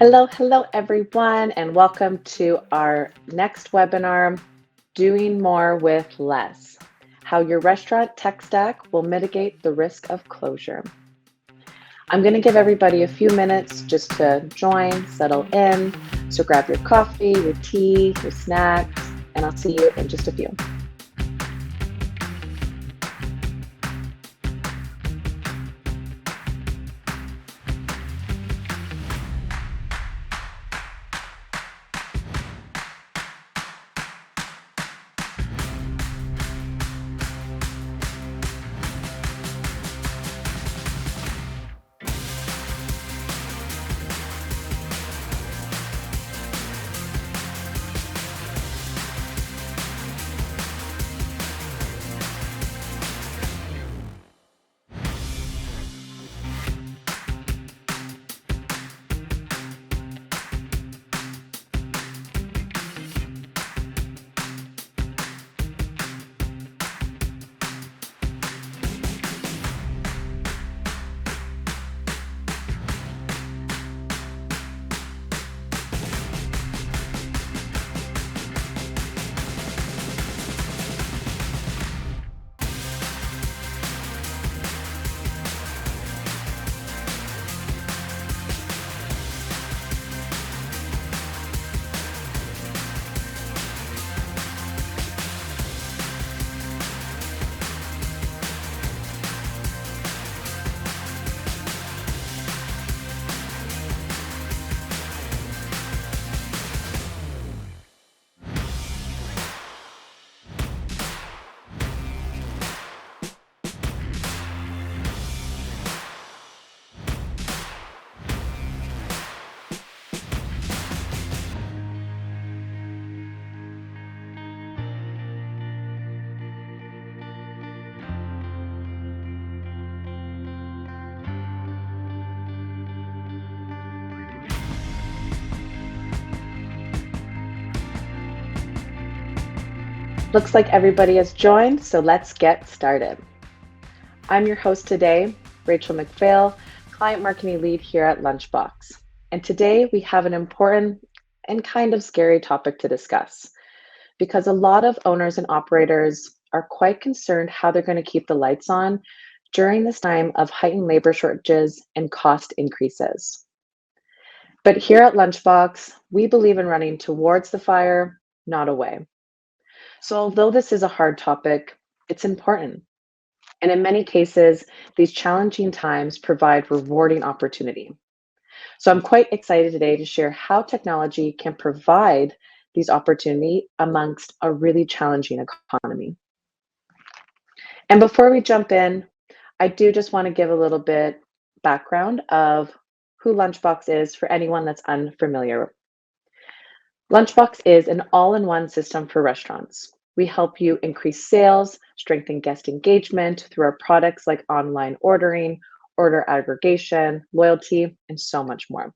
Hello, everyone, and welcome to our next webinar, Doing More with Less, How Your Restaurant Tech Stack Will Mitigate the Risk of Closure. I'm going to give everybody a few minutes just to join, settle in. So grab your coffee, your tea, your snacks, and I'll see you in just a few. Looks like everybody has joined, so let's get started. I'm your host today, Rachel McPhail, Client Marketing Lead here at Lunchbox. And today we have an important and kind of scary topic to discuss because a lot of owners and operators are quite concerned how they're going to keep the lights on during this time of heightened labor shortages and cost increases. But here at Lunchbox, we believe in running towards the fire, not away. So although this is a hard topic, it's important. And in many cases, these challenging times provide rewarding opportunity. So I'm quite excited today to share how technology can provide these opportunity amongst a really challenging economy. And before we jump in, I do just want to give a little bit background of who Lunchbox is for anyone that's unfamiliar. Lunchbox is an all-in-one system for restaurants. We help you increase sales, strengthen guest engagement through our products like online ordering, order aggregation, loyalty, and so much more.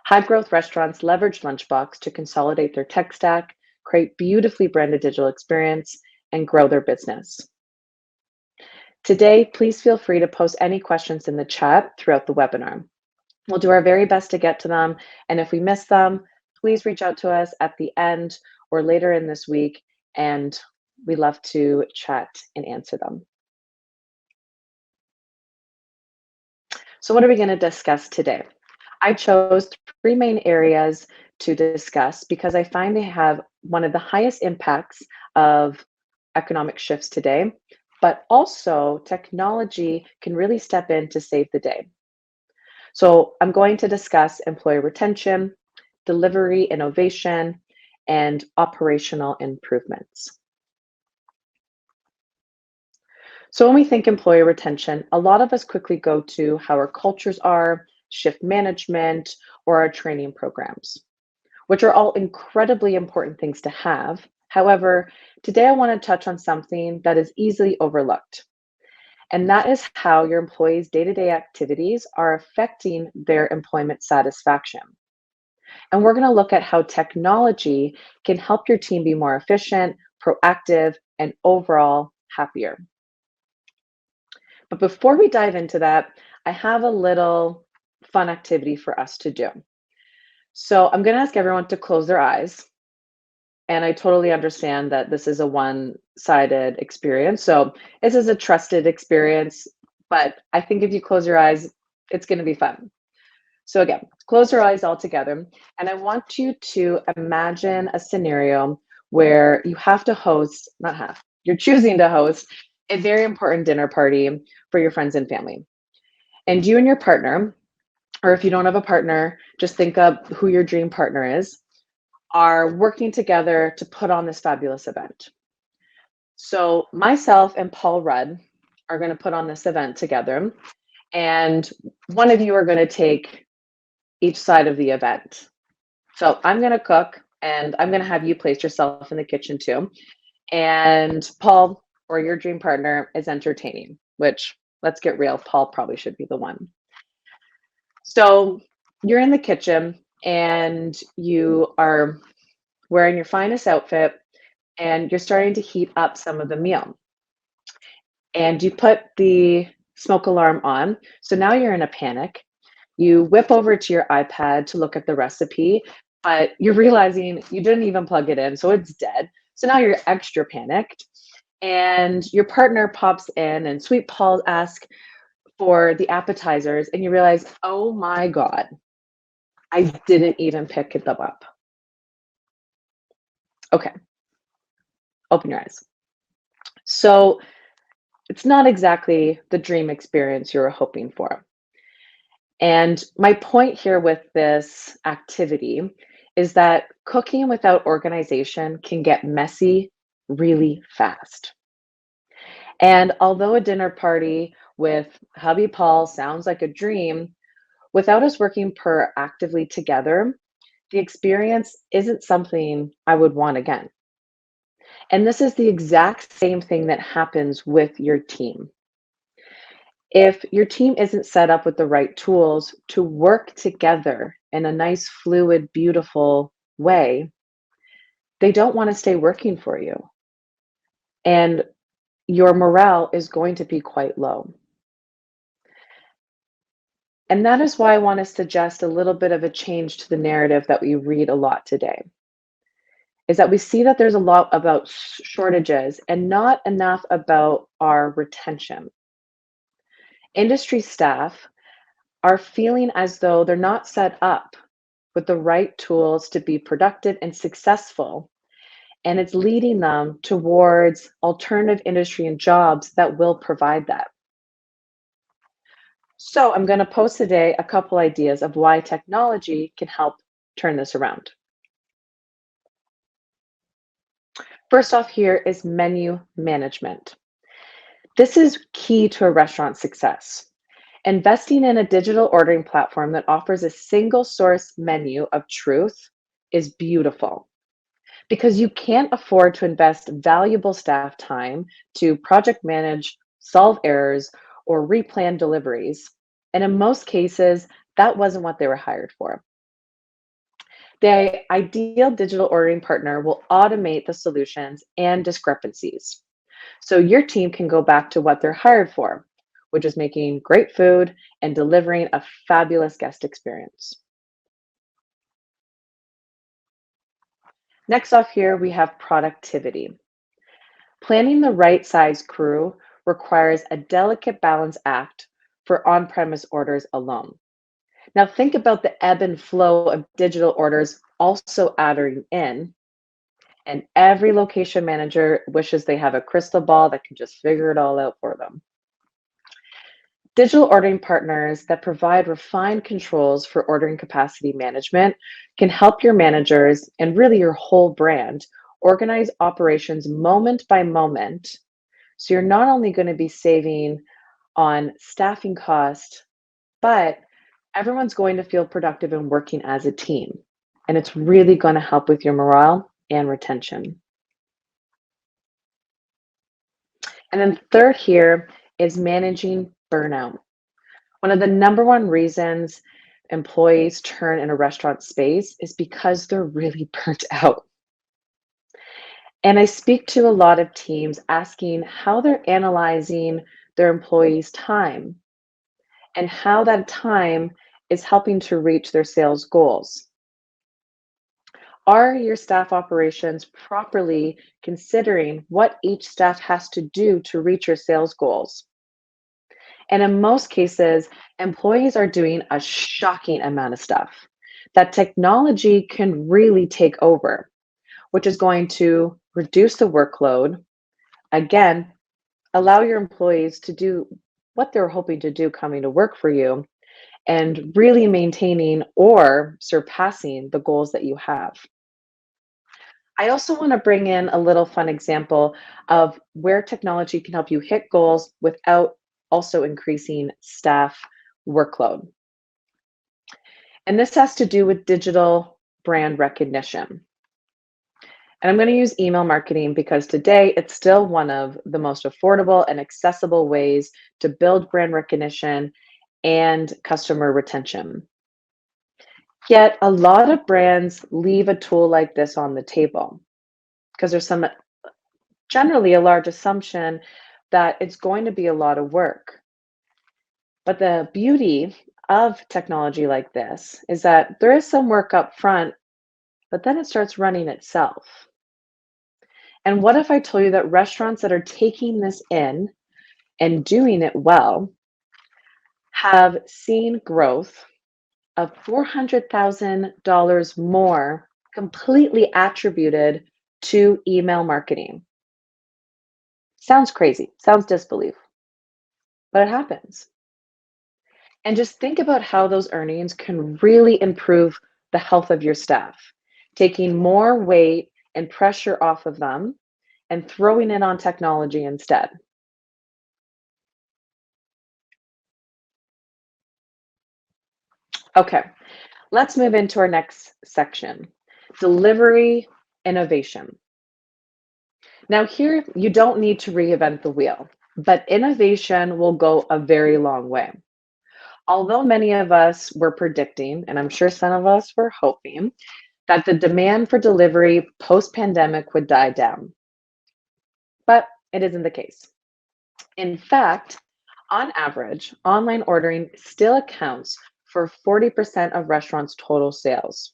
High growth restaurants leverage Lunchbox to consolidate their tech stack, create beautifully branded digital experience, and grow their business. Today, please feel free to post any questions in the chat throughout the webinar. We'll do our very best to get to them, and if we miss them, please reach out to us at the end or later in this week, and we love to chat and answer them. So what are we going to discuss today? I chose three main areas to discuss because I find they have one of the highest impacts of economic shifts today, but also technology can really step in to save the day. So I'm going to discuss employee retention, delivery innovation, and operational improvements. So when we think employee retention, a lot of us quickly go to how our cultures are, shift management, or our training programs, which are all incredibly important things to have. However, today I want to touch on something that is easily overlooked, and that is how your employees' day-to-day activities are affecting their employment satisfaction. And we're going to look at how technology can help your team be more efficient, proactive, and overall happier. But before we dive into that, I have a little fun activity for us to do. So I'm going to ask everyone to close their eyes. And I totally understand that this is a one-sided experience. So this is a trusted experience, but I think if you close your eyes, it's going to be fun. So again, close your eyes all together. And I want you to imagine a scenario where you have to host, not have, you're choosing to host a very important dinner party for your friends and family. And you and your partner, or if you don't have a partner, just think of who your dream partner is, are working together to put on this fabulous event. So myself and Paul Rudd are going to put on this event together, and one of you are going to take each side of the event. So I'm going to cook, and I'm going to have you place yourself in the kitchen too. And Paul, or your dream partner, is entertaining, which, let's get real, Paul probably should be the one. So you're in the kitchen and you are wearing your finest outfit and you're starting to heat up some of the meal. And you put the smoke alarm on. So now you're in a panic. You whip over to your iPad to look at the recipe, but you're realizing you didn't even plug it in, so it's dead. So now you're extra panicked. And your partner pops in, and Sweet Paul asks for the appetizers, and you realize, oh my God, I didn't even pick them up. Okay, open your eyes. So it's not exactly the dream experience you were hoping for. And my point here with this activity is that cooking without organization can get messy really fast. And although a dinner party with hubby Paul sounds like a dream, without us working proactively together, the experience isn't something I would want again. And this is the exact same thing that happens with your team. If your team isn't set up with the right tools to work together in a nice, fluid, beautiful way, they don't want to stay working for you. And your morale is going to be quite low. And that is why I want to suggest a little bit of a change to the narrative that we read a lot today. Is that we see that there's a lot about shortages and not enough about our retention. Industry staff are feeling as though they're not set up with the right tools to be productive and successful. And it's leading them towards alternative industry and jobs that will provide that. So I'm going to post today a couple ideas of why technology can help turn this around. First off here is menu management. This is key to a restaurant success. Investing in a digital ordering platform that offers a single source menu of truth is beautiful because you can't afford to invest valuable staff time to project manage, solve errors, or replan deliveries. And in most cases, that wasn't what they were hired for. The ideal digital ordering partner will automate the solutions and discrepancies. So your team can go back to what they're hired for, which is making great food and delivering a fabulous guest experience. Next off here, we have productivity. Planning the right size crew requires a delicate balance act for on-premise orders alone. Now think about the ebb and flow of digital orders also adding in, and every location manager wishes they have a crystal ball that can just figure it all out for them. Digital ordering partners that provide refined controls for ordering capacity management can help your managers and really your whole brand organize operations moment by moment. So you're not only going to be saving on staffing cost, but everyone's going to feel productive and working as a team. And it's really going to help with your morale and retention. And then third here is managing burnout. One of the number one reasons employees turn in a restaurant space is because they're really burnt out. And I speak to a lot of teams asking how they're analyzing their employees' time and how that time is helping to reach their sales goals? Are your staff operations properly considering what each staff has to do to reach your sales goals? And in most cases, employees are doing a shocking amount of stuff that technology can really take over, which is going to reduce the workload. Again, allow your employees to do what they're hoping to do coming to work for you and really maintaining or surpassing the goals that you have. I also want to bring in a little fun example of where technology can help you hit goals without also increasing staff workload. And this has to do with digital brand recognition. And I'm going to use email marketing because today it's still one of the most affordable and accessible ways to build brand recognition and customer retention. Yet a lot of brands leave a tool like this on the table because there's generally a large assumption that it's going to be a lot of work. But the beauty of technology like this is that there is some work up front, but then it starts running itself. And what if I told you that restaurants that are taking this in and doing it well have seen growth of $400,000 more completely attributed to email marketing? Sounds crazy, sounds disbelief, but it happens. And just think about how those earnings can really improve the health of your staff, taking more weight and pressure off of them and throwing it on technology instead. Okay, let's move into our next section, delivery innovation. Now, here you don't need to reinvent the wheel, but innovation will go a very long way. Although many of us were predicting, and I'm sure some of us were hoping, that the demand for delivery post pandemic would die down, but it isn't the case. In fact, on average, online ordering still accounts for 40% of restaurants' total sales.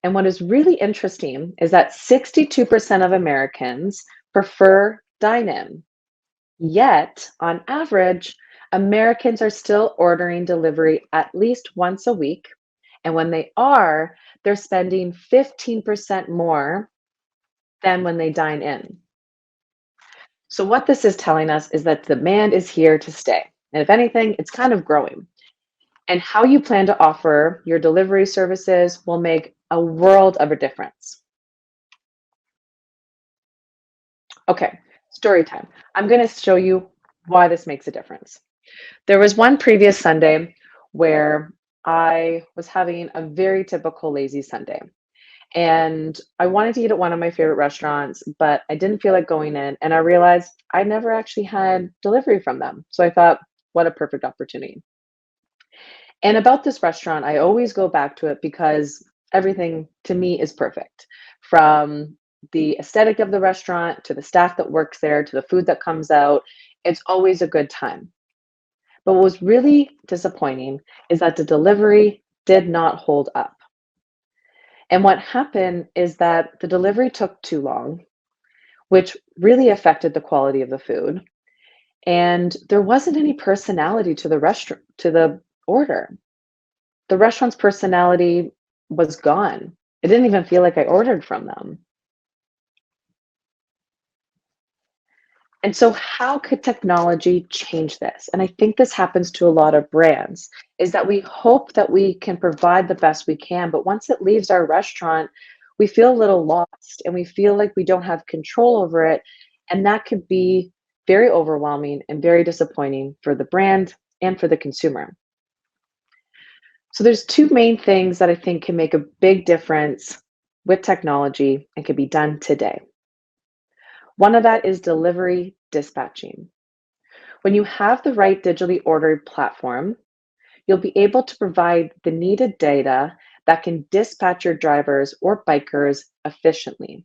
And what is really interesting is that 62% of Americans prefer dine in. Yet, on average, Americans are still ordering delivery at least once a week. And when they are, they're spending 15% more than when they dine in. So, what this is telling us is that demand is here to stay. And if anything, it's kind of growing. And how you plan to offer your delivery services will make a world of a difference. Okay, story time. I'm going to show you why this makes a difference. There was one previous Sunday where I was having a very typical lazy Sunday. And I wanted to eat at one of my favorite restaurants, but I didn't feel like going in. And I realized I never actually had delivery from them. So I thought, what a perfect opportunity. And about this restaurant, I always go back to it because everything to me is perfect. From the aesthetic of the restaurant to the staff that works there to the food that comes out, it's always a good time. But what was really disappointing is that the delivery did not hold up. And what happened is that the delivery took too long, which really affected the quality of the food. And there wasn't any personality to the restaurant, to the order. The restaurant's personality was gone. It didn't even feel like I ordered from them. And so how could technology change this? And I think this happens to a lot of brands, is that we hope that we can provide the best we can, but once it leaves our restaurant, we feel a little lost and we feel like we don't have control over it. And that could be very overwhelming and very disappointing for the brand and for the consumer. So there's two main things that I think can make a big difference with technology and can be done today. One of that is delivery dispatching. When you have the right digitally ordered platform, you'll be able to provide the needed data that can dispatch your drivers or bikers efficiently.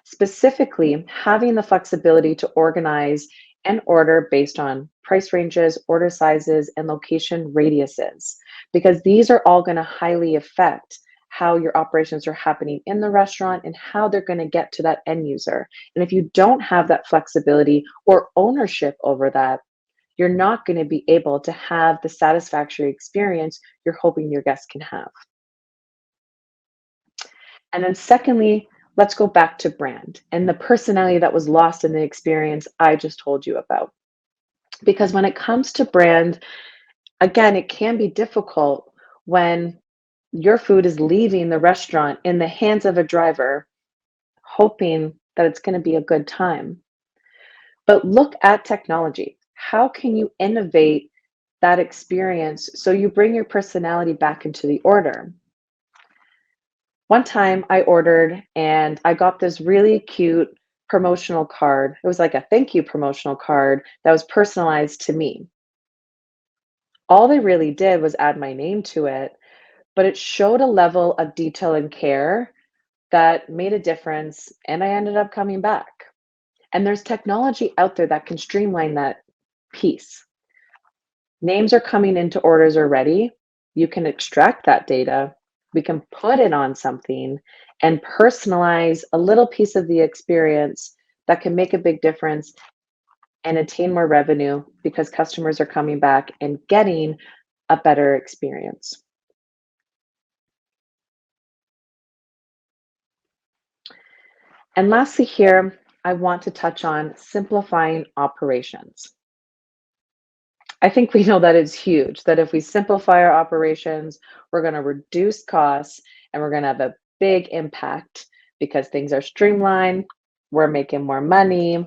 Specifically, having the flexibility to organize and order based on price ranges, order sizes, and location radiuses, because these are all going to highly affect how your operations are happening in the restaurant and how they're going to get to that end user. And if you don't have that flexibility or ownership over that, you're not going to be able to have the satisfactory experience you're hoping your guests can have. And then, secondly, let's go back to brand and the personality that was lost in the experience I just told you about. Because when it comes to brand, again, it can be difficult when your food is leaving the restaurant in the hands of a driver, hoping that it's going to be a good time. But look at technology. How can you innovate that experience so you bring your personality back into the order? One time I ordered and I got this really cute promotional card. It was like a thank you promotional card that was personalized to me. All they really did was add my name to it, but it showed a level of detail and care that made a difference, and I ended up coming back. And there's technology out there that can streamline that piece. Names are coming into orders already. You can extract that data. We can put it on something and personalize a little piece of the experience that can make a big difference and attain more revenue because customers are coming back and getting a better experience. And lastly, here, I want to touch on simplifying operations. I think we know that it's huge, that if we simplify our operations, we're going to reduce costs and we're going to have a big impact because things are streamlined, we're making more money.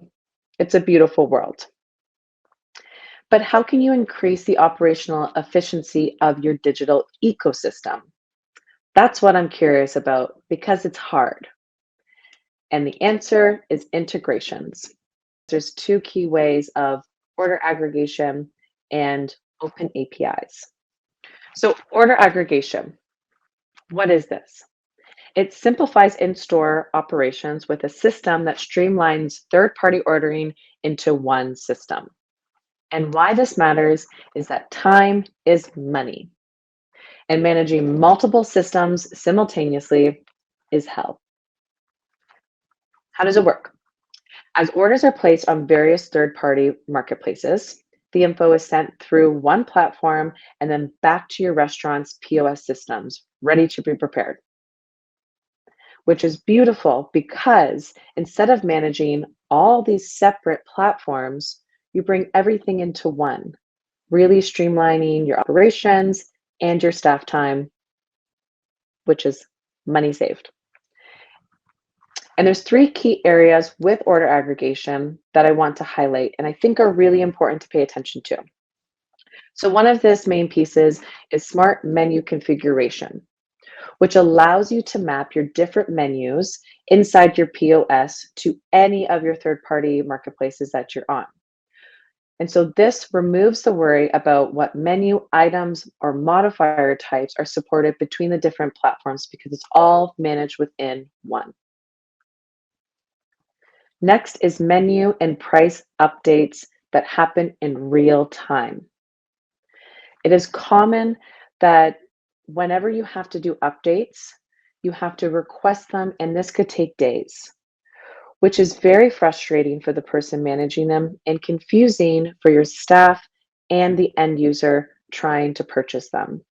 It's a beautiful world. But how can you increase the operational efficiency of your digital ecosystem? That's what I'm curious about because it's hard. And the answer is integrations. There's two key ways of order aggregation and open APIs. So, order aggregation, what is this? It simplifies in store operations with a system that streamlines third party ordering into one system. And why this matters is that time is money, and managing multiple systems simultaneously is hell. How does it work? As orders are placed on various third party marketplaces, the info is sent through one platform and then back to your restaurant's POS systems, ready to be prepared, which is beautiful because instead of managing all these separate platforms, you bring everything into one, really streamlining your operations and your staff time, which is money saved. And there's three key areas with order aggregation that I want to highlight and I think are really important to pay attention to. So one of this main pieces is smart menu configuration, which allows you to map your different menus inside your POS to any of your third-party marketplaces that you're on. And so this removes the worry about what menu items or modifier types are supported between the different platforms because it's all managed within one. Next is menu and price updates that happen in real time. It is common that whenever you have to do updates, you have to request them, and this could take days, which is very frustrating for the person managing them and confusing for your staff and the end user trying to purchase them.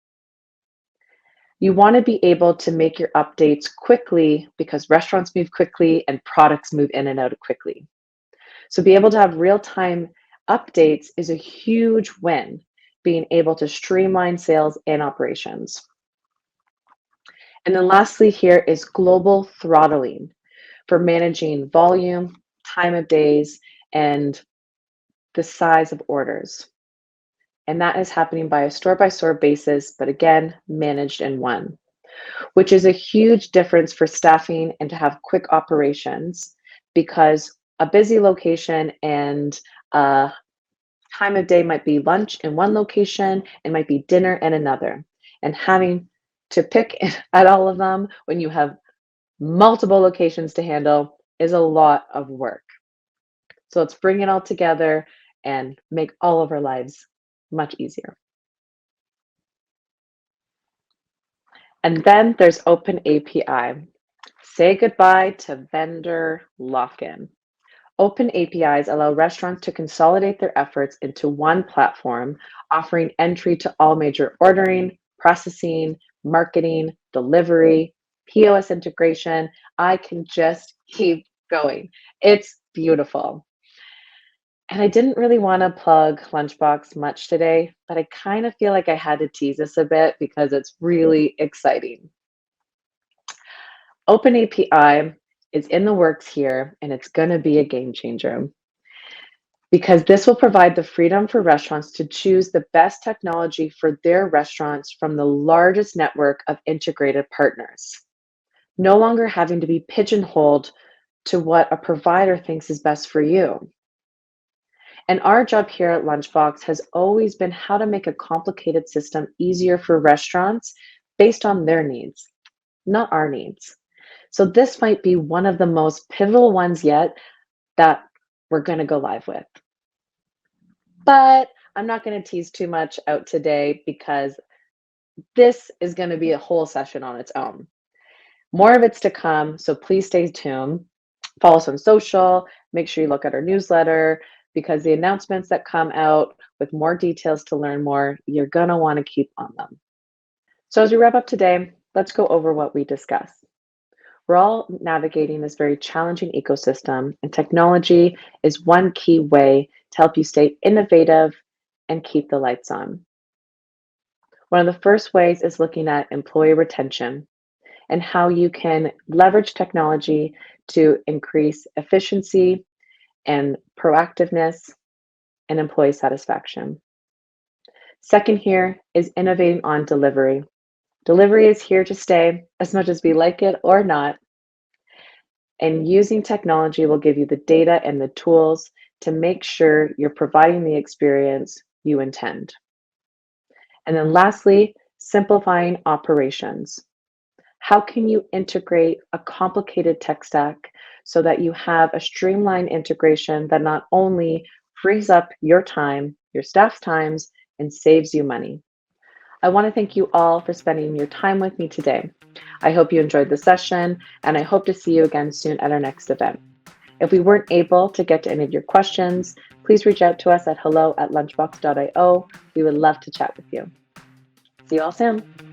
You want to be able to make your updates quickly because restaurants move quickly and products move in and out quickly. So, be able to have real time updates is a huge win, being able to streamline sales and operations. And then, lastly, here is global throttling for managing volume, time of days, and the size of orders. And that is happening by store basis, but again, managed in one, which is a huge difference for staffing and to have quick operations because a busy location and time of day might be lunch in one location and might be dinner in another. And having to pick at all of them when you have multiple locations to handle is a lot of work. So let's bring it all together and make all of our lives much easier. And then there's Open API. Say goodbye to vendor lock-in. Open APIs allow restaurants to consolidate their efforts into one platform, offering entry to all major ordering, processing, marketing, delivery, POS integration. I can just keep going. It's beautiful. And I didn't really want to plug Lunchbox much today, but I kind of feel like I had to tease this a bit because it's really exciting. Open API is in the works here, and it's going to be a game changer because this will provide the freedom for restaurants to choose the best technology for their restaurants from the largest network of integrated partners, no longer having to be pigeonholed to what a provider thinks is best for you. And our job here at Lunchbox has always been how to make a complicated system easier for restaurants based on their needs, not our needs. So this might be one of the most pivotal ones yet that we're going to go live with. But I'm not going to tease too much out today because this is going to be a whole session on its own. More of it's to come, so please stay tuned. Follow us on social, make sure you look at our newsletter because the announcements that come out with more details to learn more, you're going to want to keep on them. So as we wrap up today, let's go over what we discussed. We're all navigating this very challenging ecosystem, and technology is one key way to help you stay innovative and keep the lights on. One of the first ways is looking at employee retention and how you can leverage technology to increase efficiency and proactiveness and employee satisfaction. Second here is innovating on delivery. Delivery is here to stay as much as we like it or not. And using technology will give you the data and the tools to make sure you're providing the experience you intend. And then lastly, simplifying operations. How can you integrate a complicated tech stack so that you have a streamlined integration that not only frees up your time, your staff's times, and saves you money? I want to thank you all for spending your time with me today. I hope you enjoyed the session, and I hope to see you again soon at our next event. If we weren't able to get to any of your questions, please reach out to us at hello@lunchbox.io. We would love to chat with you. See you all soon.